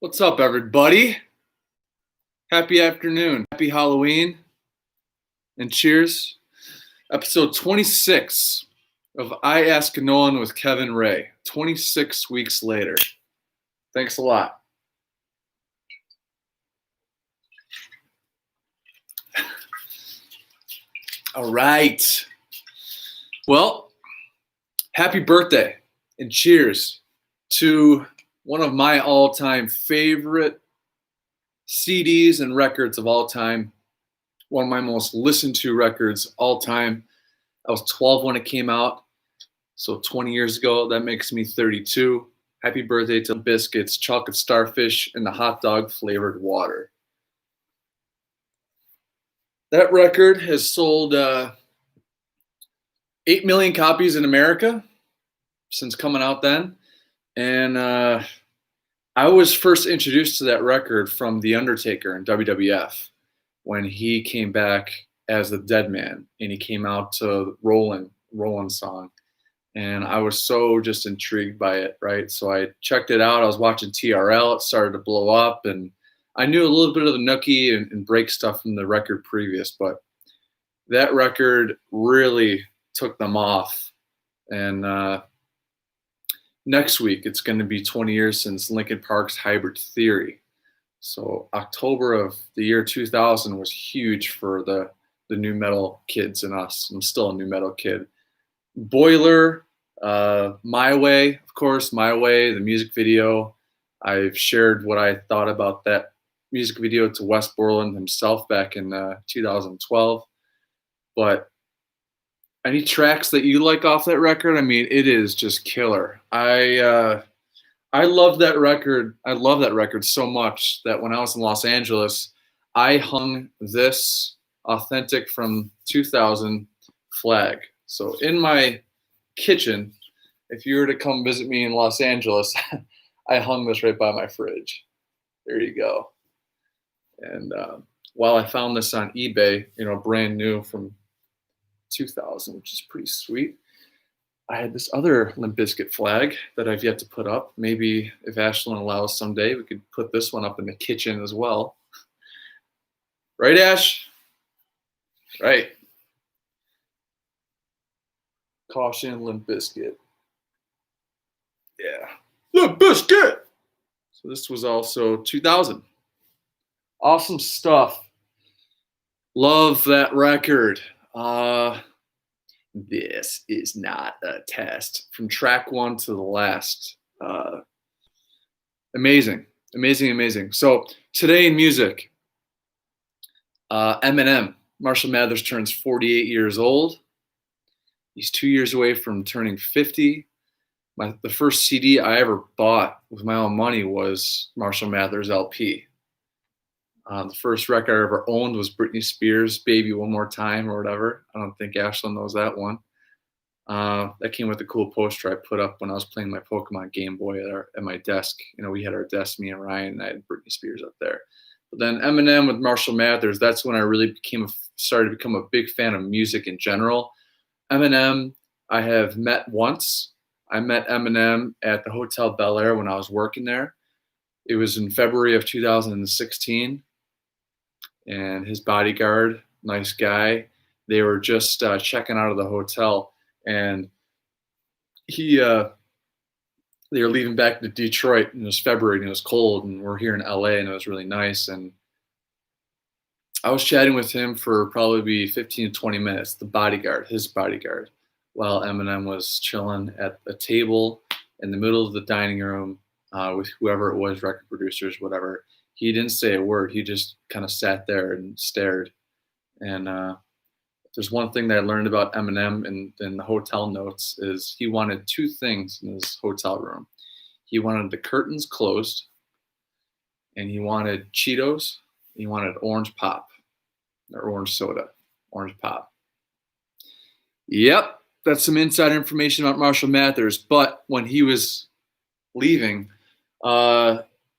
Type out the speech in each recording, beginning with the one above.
What's up, everybody? Happy afternoon. Happy Halloween. And cheers. Episode 26 of I Ask No One with Kevin Ray. 26 weeks later. Thanks a lot. All right. Well, happy birthday and cheers to one of my all-time favorite CDs and records of all time. One of my most listened to records all time. I was 12 when it came out, so 20 years ago. That makes me 32. Happy birthday to Limp Bizkit's Chocolate Starfish and the hot dog flavored water. That record has sold 8 million copies in America since coming out then. And I was first introduced to that record from The Undertaker in WWF when he came back as the Dead Man and he came out to Rollin' song. And I was so just intrigued by it, right? So I checked it out. I was watching TRL. It started to blow up. And I knew a little bit of the Nookie and break stuff from the record previous, but that record really took them off. And next week, it's going to be 20 years since Linkin Park's Hybrid Theory. So October of the year 2000 was huge for the new metal kids and us. I'm still a new metal kid. Boiler, My Way, of course, My Way, the music video. I've shared what I thought about that music video to Wes Borland himself back in 2012. But any tracks that you like off that record? I mean, it is just killer. I love that record. I love that record so much that when I was in Los Angeles, I hung this authentic from 2000 flag. So in my kitchen, if you were to come visit me in Los Angeles, I hung this right by my fridge. There you go. And while I found this on eBay, brand new from 2000, which is pretty sweet, I had this other Limp Bizkit flag that I've yet to put up. Maybe if Ashlyn allows someday, we could put this one up in the kitchen as well. Right, Ash? Right. Caution, Limp Bizkit. Yeah. Limp Bizkit! So this was also 2000. Awesome stuff. Love that record. This is not a test. From track one to the last. Amazing. So today in music, Eminem, Marshall Mathers turns 48 years old. He's 2 years away from turning 50. The first CD I ever bought with my own money was Marshall Mathers LP. The first record I ever owned was Britney Spears' Baby One More Time or whatever. I don't think Ashlyn knows that one. That came with a cool poster I put up when I was playing my Pokemon Game Boy at my desk. We had our desk, me and Ryan, and I had Britney Spears up there. But then Eminem with Marshall Mathers, that's when I really started to become a big fan of music in general. Eminem, I have met once. I met Eminem at the Hotel Bel Air when I was working there. It was in February of 2016. And his bodyguard, nice guy, they were just checking out of the hotel, and they were leaving back to Detroit, and it was February, and it was cold, and we're here in LA, and it was really nice, and I was chatting with him for probably 15 to 20 minutes, his bodyguard, while Eminem was chilling at a table in the middle of the dining room with whoever it was, record producers, whatever. He didn't say a word. He just kind of sat there and stared. And there's one thing that I learned about Eminem in the hotel notes is he wanted two things in his hotel room. He wanted the curtains closed, and he wanted Cheetos, and he wanted orange pop, or orange soda, orange pop. Yep, that's some inside information about Marshall Mathers. But when he was leaving,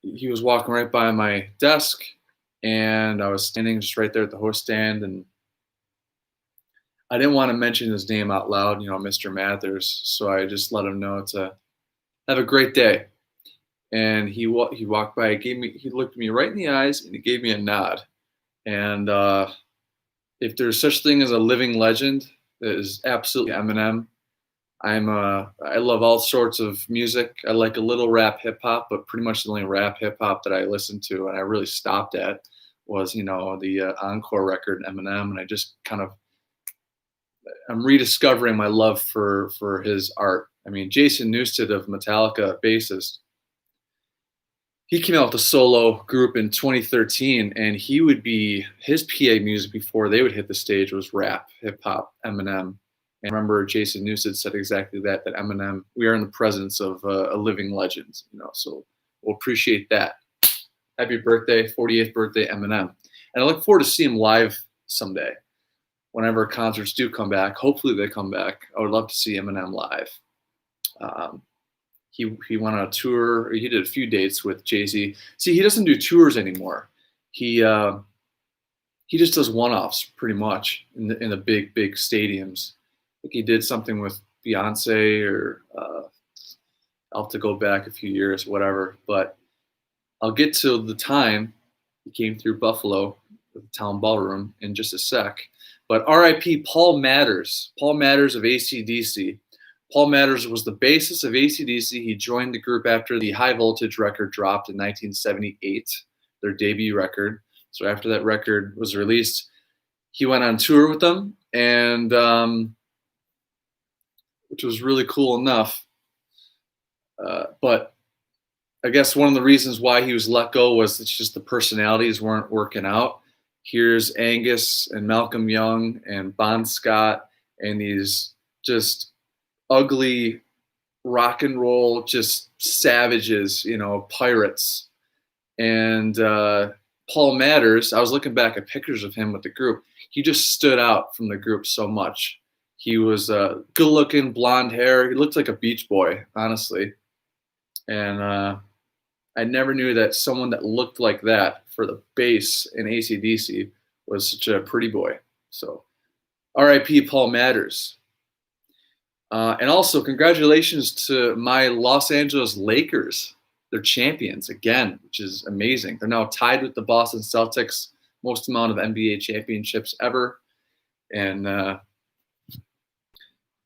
he was walking right by my desk, and I was standing just right there at the host stand, and I didn't want to mention his name out loud, Mr. Mathers, so I just let him know to have a great day. and he walked by. He looked me right in the eyes, and he gave me a nod. And if there's such thing as a living legend, it is absolutely Eminem. I love all sorts of music. I like a little rap hip hop, but pretty much the only rap hip hop that I listened to and I really stopped at was, the Encore record, Eminem, and I just I'm rediscovering my love for his art. I mean, Jason Newsted of Metallica, bassist, he came out with a solo group in 2013, and his PA music before they would hit the stage was rap, hip hop, Eminem. And I remember Jason Newsted said exactly that Eminem, we are in the presence of a living legend, so we'll appreciate that. Happy birthday, 48th birthday, Eminem. And I look forward to seeing him live someday. Whenever concerts do come back, hopefully they come back. I would love to see Eminem live. He went on a tour. He did a few dates with Jay-Z. See, he doesn't do tours anymore. He just does one-offs pretty much in the big stadiums. I think he did something with Beyonce, or I'll have to go back a few years, whatever. But I'll get to the time he came through Buffalo with the town ballroom in just a sec. But R.I.P. Paul Matters. Paul Matters of AC/DC. Paul Matters was the bassist of AC/DC. He joined the group after the High Voltage record dropped in 1978, their debut record. So after that record was released, he went on tour with them, and which was really cool enough. But I guess one of the reasons why he was let go was it's just the personalities weren't working out. Here's Angus and Malcolm Young and Bon Scott and these just ugly rock and roll just savages, pirates. And Paul Matters, I was looking back at pictures of him with the group. He just stood out from the group so much. He was good looking, blonde hair. He looked like a beach boy, honestly. And I never knew that someone that looked like that for the bass in AC/DC was such a pretty boy. So R.I.P. Paul Matters. And also, congratulations to my Los Angeles Lakers. They're champions again, which is amazing. They're now tied with the Boston Celtics, most amount of NBA championships ever. And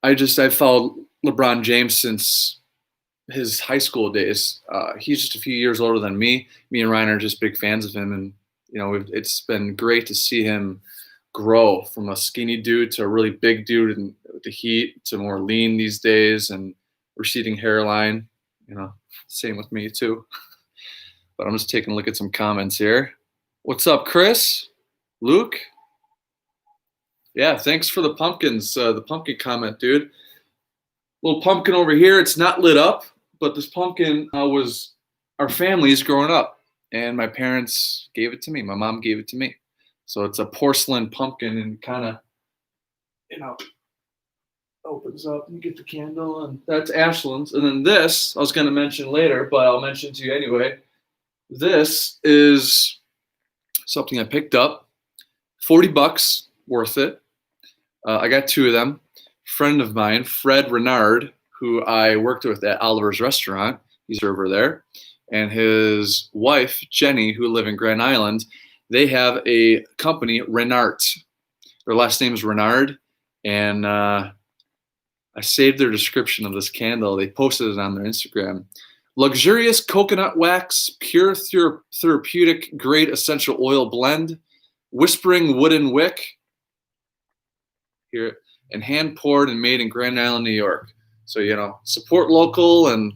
I've followed LeBron James since his high school days. He's just a few years older than me. Me and Ryan are just big fans of him, and it's been great to see him grow from a skinny dude to a really big dude, and with the heat to more lean these days and receding hairline. Same with me too. But I'm just taking a look at some comments here. What's up, Chris? Luke? Yeah, thanks for the pumpkins. The pumpkin comment, dude. Little pumpkin over here. It's not lit up, but this pumpkin was our family's growing up, and my parents gave it to me. My mom gave it to me. So it's a porcelain pumpkin, and kind of, opens up and you get the candle, and that's Ashland's. And then this, I was going to mention later, but I'll mention to you anyway. This is something I picked up, $40, worth it. I got two of them. Friend of mine, Fred Rinart, who I worked with at Oliver's Restaurant, he's over there, and his wife, Jenny, who live in Grand Island, they have a company, Rinart. Their last name is Renard, and I saved their description of this candle. They posted it on their Instagram. Luxurious coconut wax, pure therapeutic grade essential oil blend, whispering wooden wick. Here, and hand poured and made in Grand Island, New York. So, support local, and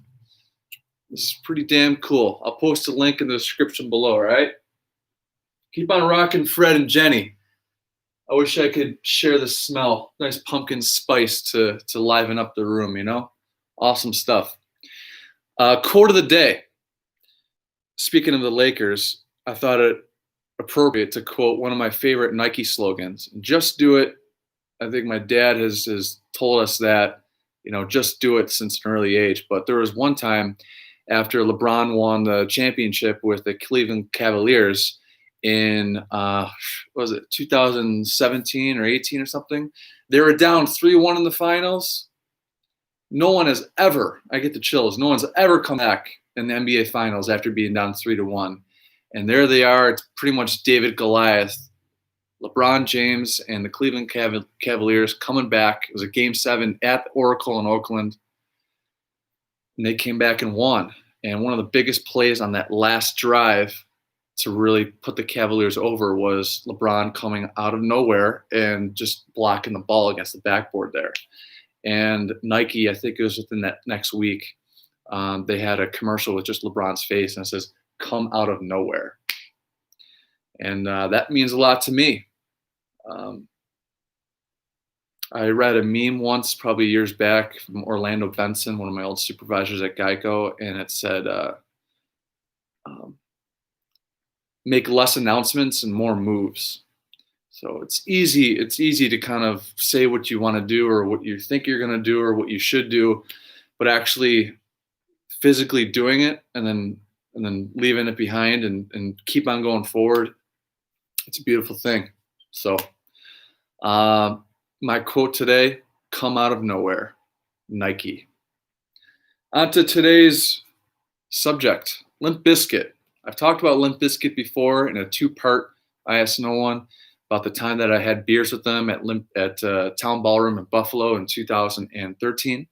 this is pretty damn cool. I'll post a link in the description below, all right? Keep on rocking, Fred and Jenny. I wish I could share the smell. Nice pumpkin spice to liven up the room, Awesome stuff. Quote of the day. Speaking of the Lakers, I thought it appropriate to quote one of my favorite Nike slogans. Just do it. I think my dad has told us that, just do it since an early age. But there was one time after LeBron won the championship with the Cleveland Cavaliers in, 2017 or 18 or something? They were down 3-1 in the finals. No one has ever, I get the chills, no one's ever come back in the NBA Finals after being down 3-1. And there they are. It's pretty much David Goliath. LeBron James and the Cleveland Cavaliers coming back. It was a Game 7 at the Oracle in Oakland. And they came back and won. And one of the biggest plays on that last drive to really put the Cavaliers over was LeBron coming out of nowhere and just blocking the ball against the backboard there. And Nike, I think it was within that next week, they had a commercial with just LeBron's face, and it says, "Come out of nowhere." And that means a lot to me. I read a meme once, probably years back, from Orlando Benson, one of my old supervisors at Geico, and it said, make less announcements and more moves. So it's easy to kind of say what you want to do or what you think you're going to do or what you should do, but actually physically doing it and then leaving it behind and keep on going forward, it's a beautiful thing. So my quote today, come out of nowhere, Nike. On to today's subject, Limp Bizkit. I've talked about Limp Bizkit before in a 2-part IANO one about the time that I had beers with them at Town Ballroom in Buffalo in 2013.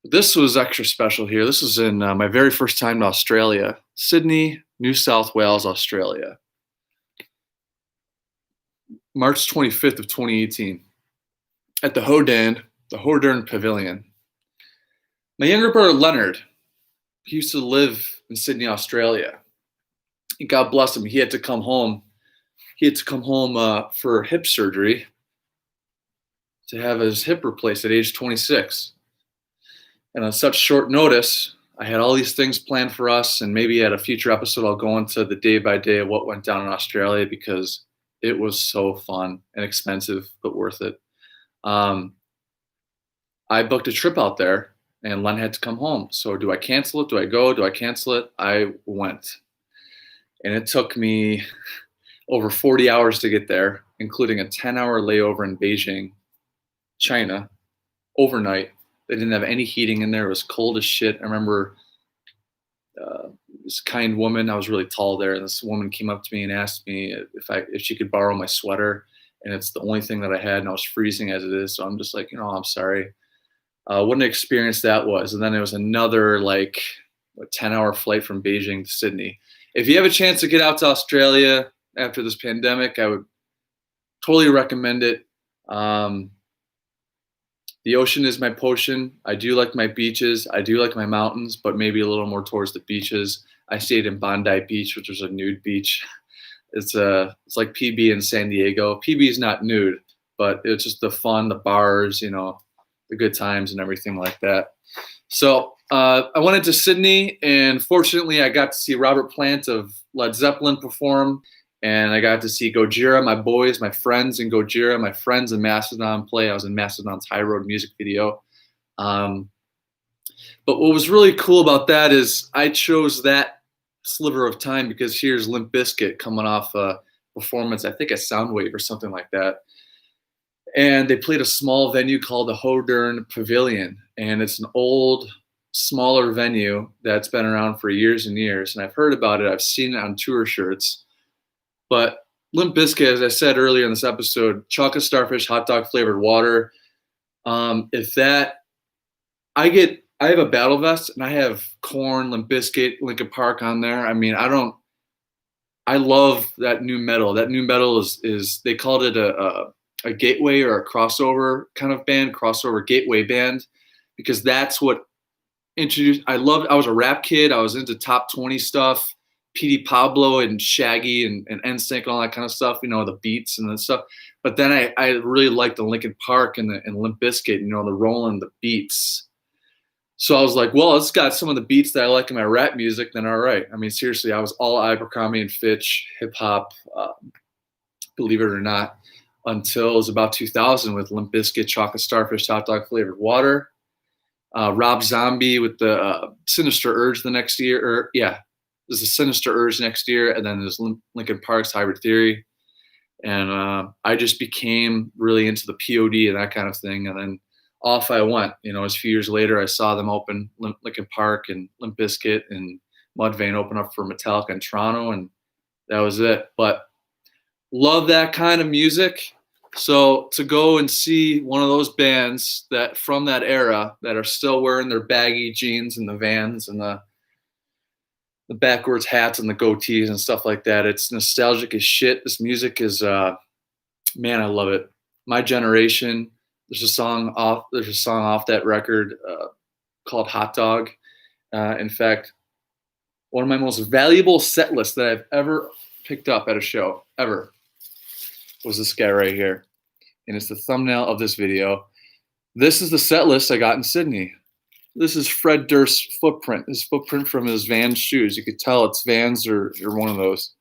This was extra special here. This was in my very first time to Australia, Sydney, New South Wales, Australia. March 25th of 2018 at the Hodern Pavilion. My younger brother Leonard, he used to live in Sydney, Australia. And God bless him, he had to come home. He had to come home for hip surgery to have his hip replaced at age 26. And on such short notice, I had all these things planned for us, and maybe at a future episode I'll go into the day by day of what went down in Australia because it was so fun and expensive, but worth it. I booked a trip out there, and Len had to come home. So do I cancel it? Do I go? Do I cancel it? I went. And it took me over 40 hours to get there, including a 10-hour layover in Beijing, China, overnight. They didn't have any heating in there. It was cold as shit. I remember this kind woman, I was really tall there, and this woman came up to me and asked me if she could borrow my sweater, and it's the only thing that I had, and I was freezing as it is, so I'm just like, I'm sorry. What an experience that was. And then there was another a 10-hour flight from Beijing to Sydney. If you have a chance to get out to Australia after this pandemic, I would totally recommend it. The ocean is my potion. I do like my beaches. I do like my mountains, but maybe a little more towards the beaches. I stayed in Bondi Beach, which was a nude beach. It's like PB in San Diego. PB is not nude, but it's just the fun, the bars, the good times and everything like that. So I went into Sydney, and fortunately I got to see Robert Plant of Led Zeppelin perform, and I got to see Gojira, my boys, my friends in Gojira, my friends in Mastodon play. I was in Mastodon's High Road music video. But what was really cool about that is I chose that sliver of time because here's Limp Bizkit coming off a performance, I think at Soundwave or something like that. And they played a small venue called the Hodern Pavilion. And it's an old, smaller venue that's been around for years and years. And I've heard about it. I've seen it on tour shirts. But Limp Bizkit, as I said earlier in this episode, chocolate starfish, hot dog flavored water. I have a battle vest and I have Korn, Limp Bizkit, Linkin Park on there. I mean, I love that new metal. That new metal is they called it a gateway or a crossover kind of band, crossover gateway band, because that's what introduced. I was a rap kid. I was into top 20 stuff, P.D. Pablo and Shaggy and NSYNC and all that kind of stuff, the beats and the stuff. But then I really liked the Linkin Park and Limp Bizkit, the rolling, the beats. So I was like, well, it's got some of the beats that I like in my rap music, then all right. I mean, seriously, I was all Abercrombie and Fitch, hip hop, believe it or not, until it was about 2000 with Limp Bizkit, chocolate starfish, hot dog flavored water. Rob Zombie with the Sinister Urge the next year, there's a Sinister Urge next year, and then there's Linkin Park's Hybrid Theory. And I just became really into the POD and that kind of thing. And then off I went. You know, a few years later, I saw them open Linkin Park and Limp Bizkit and Mudvayne open up for Metallica in Toronto, and that was it. But love that kind of music. So to go and see one of those bands that from that era that are still wearing their baggy jeans and the Vans and the backwards hats and the goatees and stuff like that, it's nostalgic as shit. This music is, man, I love it. My Generation. There's a song off that record called Hot Dog. In fact, one of my most valuable set lists that I've ever picked up at a show ever was this guy right here. And it's the thumbnail of this video. This is the set list I got in Sydney. This is Fred Durst's footprint, his footprint from his Vans shoes. You could tell it's Vans or one of those.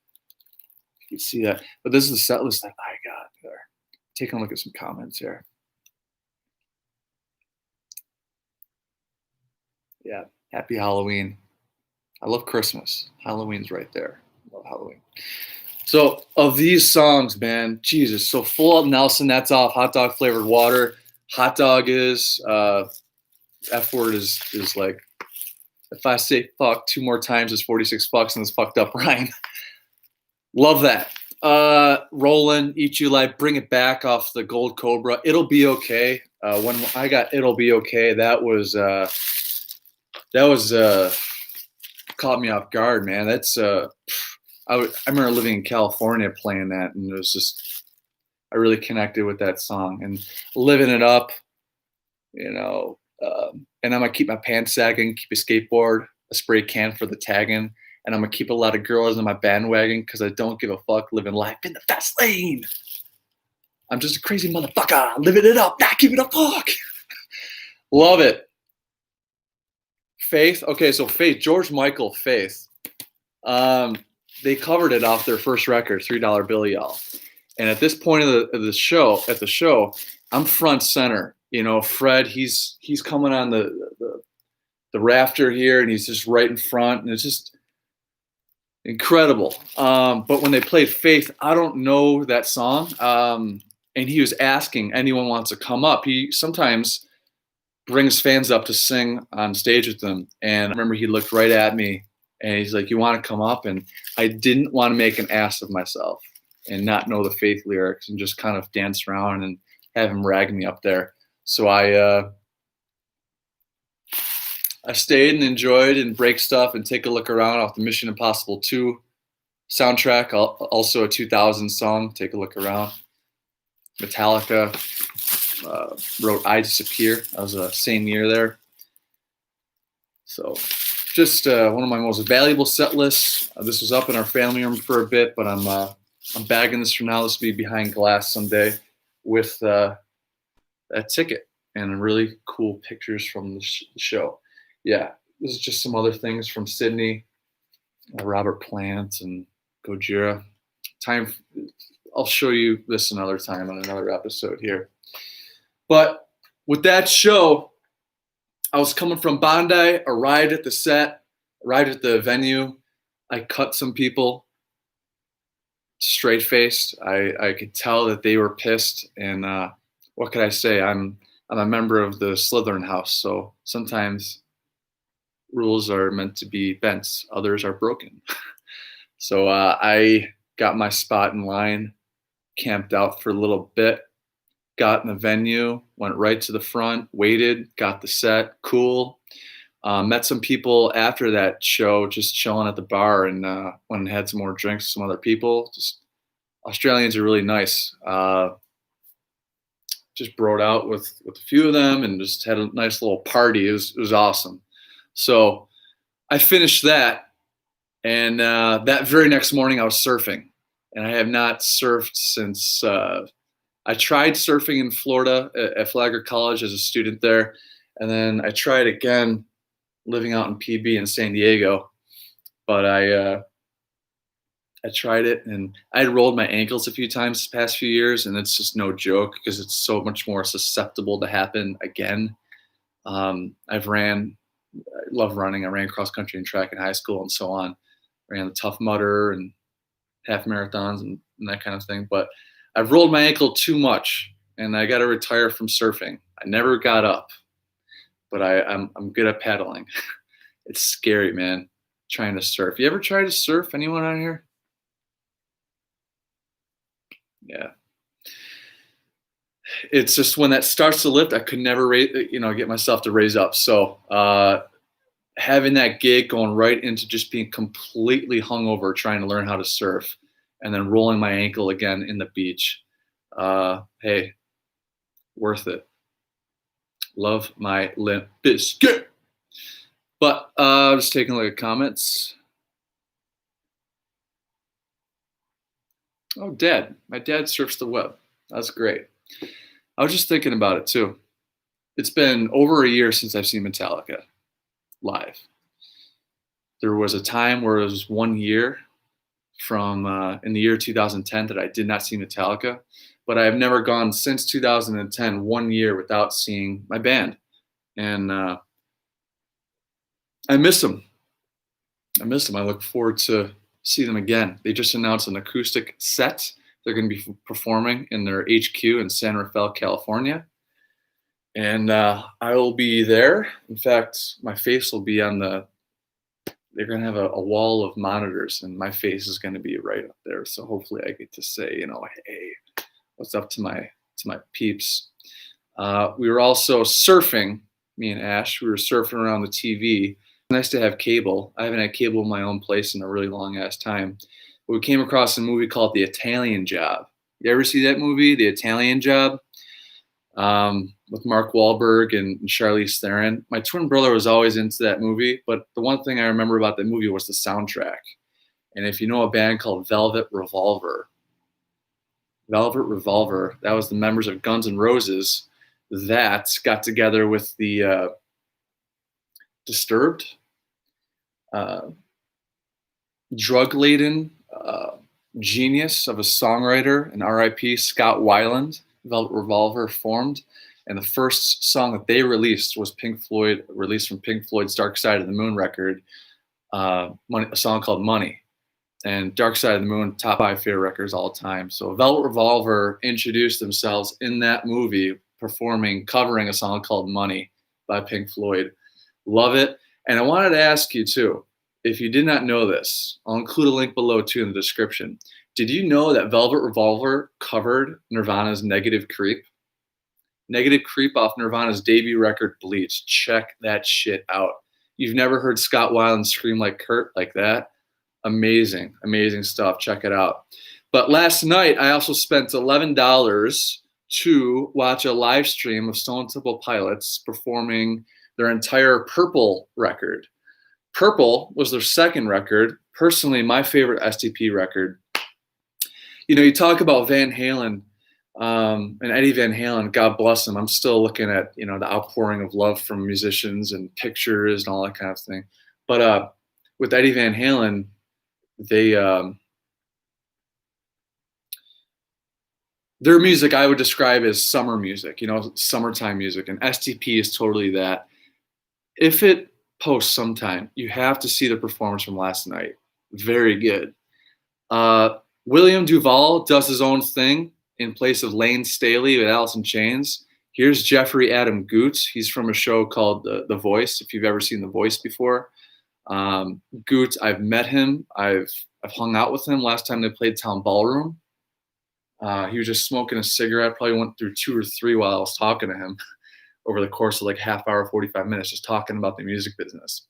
You can see that. But this is the set list that I got there. Taking a look at some comments here. Yeah, happy Halloween. I love Christmas. Halloween's right there. I love Halloween. So of these songs, man, Jesus. So Full Out Nelson, that's off. Hot Dog Flavored Water. Hot Dog is, F word is like, if I say fuck 2 more times, it's 46 fucks and it's fucked up rhyme. Love that. Rollin', Eat You Like, Bring It Back off the Gold Cobra. It'll Be Okay. When I got It'll Be Okay, that was caught me off guard, man. That's I remember living in California playing that, and it was just, I really connected with that song and living it up, you know. And I'm gonna keep my pants sagging, keep a skateboard, a spray can for the tagging, and I'm gonna keep a lot of girls in my bandwagon because I don't give a fuck, living life in the fast lane. I'm just a crazy motherfucker, living it up, not giving a fuck. Love it. Faith. Okay, so Faith, George Michael, Faith. They covered it off their first record, $3 Bill Y'all. And at this point of the show, I'm front center. You know, Fred, he's coming on the rafter here, and he's just right in front, and it's just incredible. But when they played Faith, I don't know that song, and he was asking anyone wants to come up. He sometimes brings fans up to sing on stage with them, and I remember he looked right at me, and he's like, "You want to come up?" And I didn't want to make an ass of myself and not know the Faith lyrics and just kind of dance around and have him rag me up there. So I stayed and enjoyed and break stuff and take a look around off the Mission Impossible 2 soundtrack, also a 2000 song, Take a Look Around. Metallica wrote I Disappear. That was the same year there. So just one of my most valuable set lists. This was up in our family room for a bit, but I'm bagging this for now. This will be behind glass someday with that ticket and really cool pictures from the show. Yeah, this is just some other things from Sydney, Robert Plant and Gojira. I'll show you this another time on another episode here. But with that show, I was coming from Bondi, arrived at the set, arrived at the venue. I cut some people straight-faced. I could tell that they were pissed, and what could I say? I'm a member of the Slytherin house, so sometimes rules are meant to be bent, others are broken. So I got my spot in line, camped out for a little bit, got in the venue, went right to the front, waited, got the set, cool. Met some people after that show, just chilling at the bar, and went and had some more drinks with some other people. Just Australians are really nice. Just broed out with a few of them and just had a nice little party. It was awesome. So I finished that, and that very next morning I was surfing, and I have not surfed since I tried surfing in Florida at Flagler College as a student there, and then I tried again living out in PB in San Diego, but I tried it, and I had rolled my ankles a few times the past few years, and it's just no joke because it's so much more susceptible to happen again. I love running. I ran cross country and track in high school and so on. Ran the Tough Mudder and half marathons and that kind of thing. But I've rolled my ankle too much, and I got to retire from surfing. I never got up, but I'm good at paddling. It's scary, man, trying to surf. You ever try to surf? Anyone out here? Yeah. It's just when that starts to lift, I could never get myself to raise up. So having that gig going right into just being completely hungover, trying to learn how to surf, and then rolling my ankle again in the beach. Hey, worth it. Love my Limp Bizkit. But just taking a look at comments. Oh, Dad. My dad surfs the web. That's great. I was just thinking about it too. It's been over a year since I've seen Metallica live. There was a time where it was 1 year from in the year 2010 that I did not see Metallica, but I have never gone since 2010 1 year without seeing my band, and I miss them. I miss them. I look forward to see them again. They just announced an acoustic set. They're going to be performing in their HQ in San Rafael, California, and I will be there. In fact, my face will be on the. They're going to have a wall of monitors, and my face is going to be right up there. So hopefully, I get to say, hey, what's up to my peeps. We were also surfing. Me and Ash, we were surfing around the TV. Nice to have cable. I haven't had cable in my own place in a really long ass time. But we came across a movie called The Italian Job. You ever see that movie, The Italian Job? With Mark Wahlberg and Charlize Theron. My twin brother was always into that movie, but the one thing I remember about that movie was the soundtrack. And if you know a band called Velvet Revolver, that was the members of Guns N' Roses that got together with the disturbed, drug-laden genius of a songwriter, and R.I.P. Scott Weiland. Velvet Revolver formed, and the first song that they released was released from Pink Floyd's Dark Side of the Moon record, a song called Money. And Dark Side of the Moon, top 5 favorite records all time. So Velvet Revolver introduced themselves in that movie, covering a song called Money by Pink Floyd. Love it. And I wanted to ask you too, if you did not know this, I'll include a link below too in the description. Did you know that Velvet Revolver covered Nirvana's Negative Creep? Negative Creep off Nirvana's debut record, Bleach. Check that shit out. You've never heard Scott Weiland scream like Kurt like that? Amazing, amazing stuff. Check it out. But last night, I also spent $11 to watch a live stream of Stone Temple Pilots performing their entire Purple record. Purple was their second record. Personally, my favorite STP record. You talk about Van Halen and Eddie Van Halen, God bless him. I'm still looking at, the outpouring of love from musicians and pictures and all that kind of thing. But with Eddie Van Halen, their music I would describe as summer music, summertime music, and STP is totally that. If it posts sometime, you have to see the performance from last night. Very good. William Duvall does his own thing in place of Lane Staley with Alice in Chains. Here's Jeffrey Adam Goots. He's from a show called The Voice, if you've ever seen The Voice before. Goots, I've met him. I've hung out with him. Last time they played Town Ballroom. He was just smoking a cigarette. Probably went through 2 or 3 while I was talking to him over the course of like half hour, 45 minutes, just talking about the music business.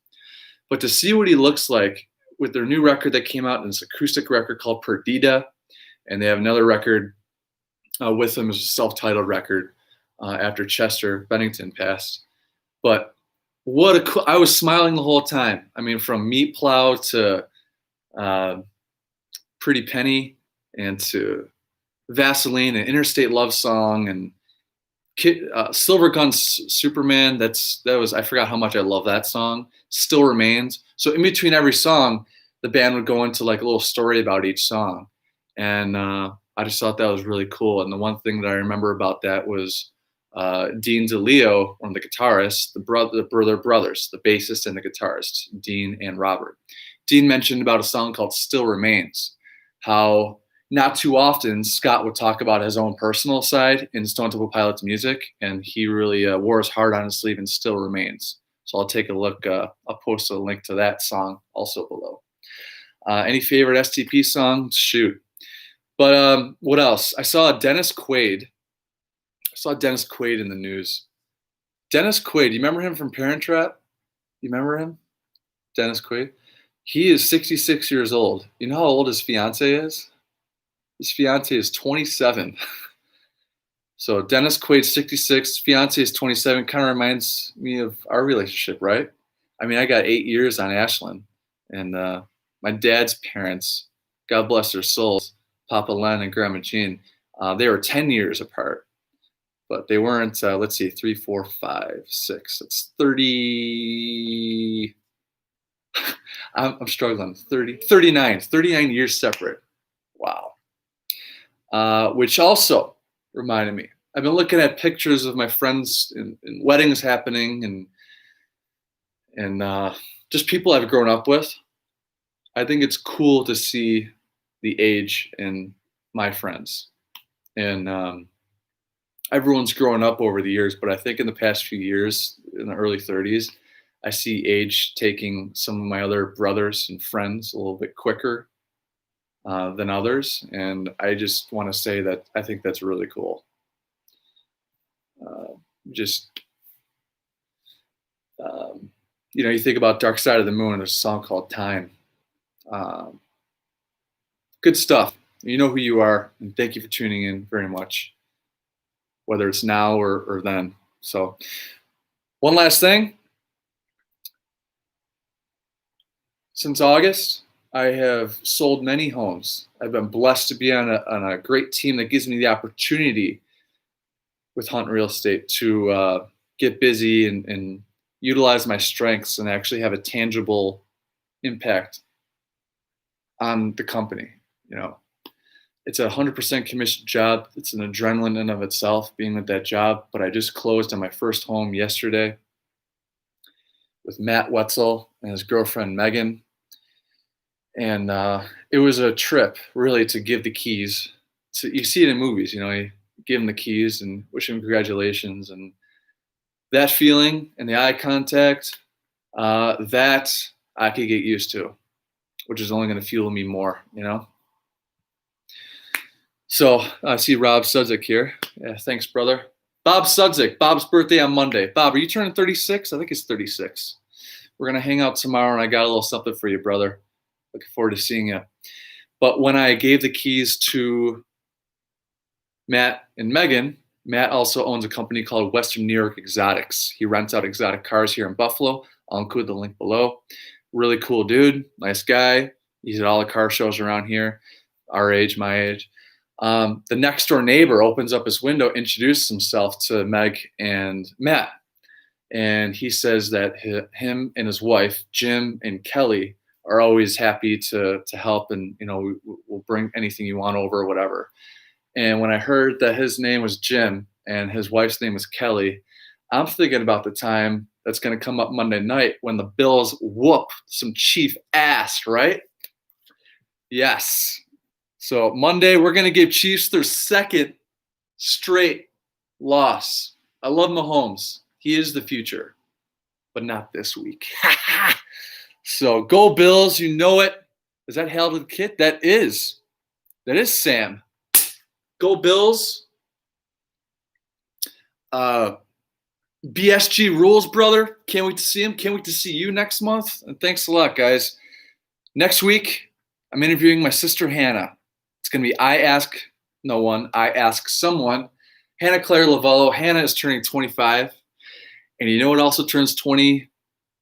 But to see what he looks like with their new record that came out, in this acoustic record called Perdida, and they have another record with them, as a self-titled record after Chester Bennington passed. But I was smiling the whole time. I mean, from Meat Plow to Pretty Penny and to Vaseline and Interstate Love Song and Silver Gun Superman. I forgot how much I love that song. Still Remains. So in between every song, the band would go into like a little story about each song. And I just thought that was really cool. And the one thing that I remember about that was Dean DeLeo, one of the guitarists, they're brothers, the bassist and the guitarist, Dean and Robert. Dean mentioned about a song called Still Remains, how not too often, Scott would talk about his own personal side in Stone Temple Pilots music, and he really wore his heart on his sleeve and still remains. So I'll take a look. I'll post a link to that song also below. Any favorite STP songs? Shoot. But what else? I saw Dennis Quaid. I saw Dennis Quaid in the news. Dennis Quaid, you remember him from Parent Trap? You remember him? Dennis Quaid? He is 66 years old. You know how old his fiance is? His fiance is 27. So Dennis Quaid's 66, fiance is 27. Kind of reminds me of our relationship, right? I mean, I got 8 years on Ashland. And my dad's parents, God bless their souls, Papa Len and Grandma Jean, they were 10 years apart. But they weren't, let's see, 3, 4, 5, 6. It's 30. I'm struggling. 39 years separate. Wow. Which also reminded me, I've been looking at pictures of my friends in weddings happening and just people I've grown up with. I think it's cool to see the age in my friends. And everyone's grown up over the years, but I think in the past few years, in the early 30s, I see age taking some of my other brothers and friends a little bit quicker than others. And I just want to say that I think that's really cool. You think about Dark Side of the Moon, there's a song called Time. Good stuff. You know who you are, and thank you for tuning in very much, whether it's now or then. So one last thing. Since August, I have sold many homes. I've been blessed to be on a great team that gives me the opportunity with Hunt Real Estate to get busy and utilize my strengths and actually have a tangible impact on the company. It's a 100% commission job. It's an adrenaline in and of itself being at that job. But I just closed on my first home yesterday with Matt Wetzel and his girlfriend Megan. And it was a trip, really, to give the keys. You see it in movies, you give them the keys and wish them congratulations. And that feeling and the eye contact, that I could get used to, which is only going to fuel me more, So I see Rob Szudzik here. Yeah, thanks, brother. Bob Szudzik. Bob's birthday on Monday. Bob, are you turning 36? I think it's 36. We're going to hang out tomorrow, and I got a little something for you, brother. Looking forward to seeing you. But when I gave the keys to Matt and Megan, Matt also owns a company called Western New York Exotics. He rents out exotic cars here in Buffalo. I'll include the link below. Really cool dude, nice guy. He's at all the car shows around here, our age, my age. The next door neighbor opens up his window, introduces himself to Meg and Matt. And he says that him and his wife, Jim and Kelly, are always happy to help, and we'll bring anything you want over or whatever. And when I heard that his name was Jim and his wife's name is Kelly, I'm thinking about the time that's going to come up Monday night when the Bills whoop some Chief ass, right? Yes. So Monday, we're going to give Chiefs their second straight loss. I love Mahomes. He is the future, but not this week. So go Bills, you know it. Is that Hail to the Kit? That is Sam. Go Bills. BSG rules, brother. Can't wait to see him. Can't wait to see you next month. And thanks a lot, guys. Next week, I'm interviewing my sister Hannah. It's going to be I Ask No One, I Ask Someone. Hannah Claire Lavello. Hannah is turning 25. And you know what also turns 20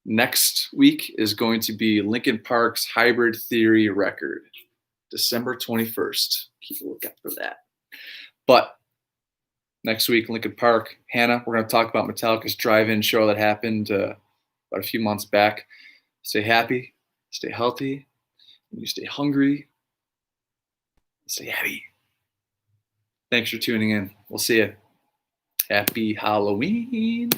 next week is going to be Linkin Park's Hybrid Theory record, December 21st. Keep a lookout for that. But next week, Linkin Park, Hannah, we're going to talk about Metallica's drive-in show that happened about a few months back. Stay happy, stay healthy, and you stay hungry, stay happy. Thanks for tuning in. We'll see you. Happy Halloween.